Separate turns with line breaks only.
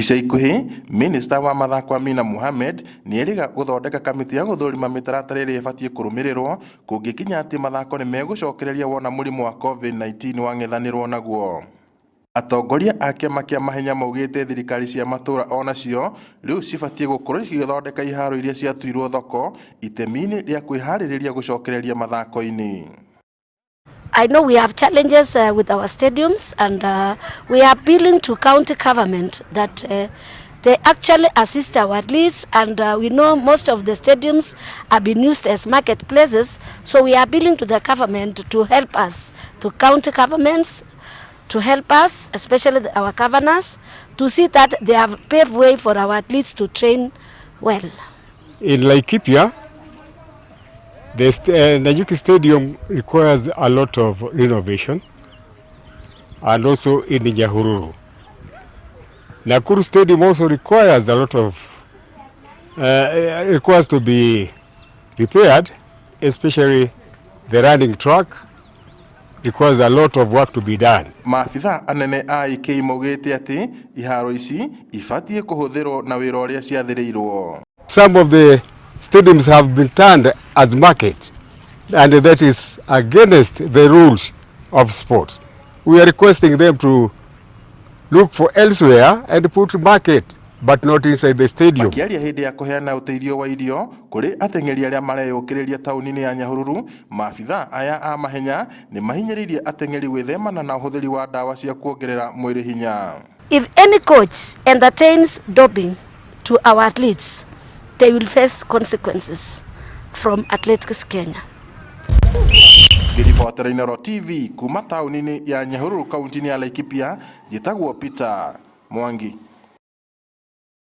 Ica ikuhi, Minista wa Mathako Amina Mohamed nĩeriga gũthondeka kamĩtĩ ya gũthũrima mĩtaratara ĩrĩa ĩbatiĩ kũrũmĩrĩrwo kũngĩkinya atĩ mathako nĩ megũcokereria wona mũrimũ wa COVID-19 wang'ethanĩrwo naguo. Atongoria a kĩama kĩa mahenya maugĩte thirikari cia matũra onacio rĩu cibatiĩ gũkorwo cigĩthondeka iharo iria ciatuirwo thoko itemi-inĩ rĩa kwĩharĩrĩria gũcokereria mathako-inĩ.
I know we have challenges with our stadiums, and we are appealing to county government that they actually assist our athletes, and we know most of the stadiums have been used as marketplaces, so we are appealing to the government to help us, to county governments, to help us, especially our governors, to see that they have paved way for our athletes to train well.
In Laikipia, the Nanyuki Stadium requires a lot of renovation, and also in Nyahururu. Nakuru Stadium also requires a lot of requires to be repaired, especially the running track requires a lot of work to be done.
Maafitha anene a IK maugĩte atĩ iharo ici ibatiĩ kũhũthĩrwo na wĩra ũrĩa ciathĩrĩirwo.
Some of the stadiums have been turned as markets, and that is against the rules of sports. We are requesting them to look for elsewhere and put market, but not inside the stadium.
Makiaria hĩndĩ ya kũheana ũteithio wa irio kũrĩ ateng'eri arĩa mareyũkĩrĩria taũni-inĩ ya Nyahururu, maabitha aya a mahenya nĩ mahinyĩrĩirie ateng'eri gwĩthemana na ũhũthĩri wa ndawa cia kuongerera mwĩrĩ hinya.
If any coach entertains doping to our athletes, they will face consequences from Athletics Kenya.
Ngĩribotera Inoro TV kuma taũni-inĩ ya Nyahururu kaunti-inĩ ya Laikipia, njĩtagwo Peter Mwangi.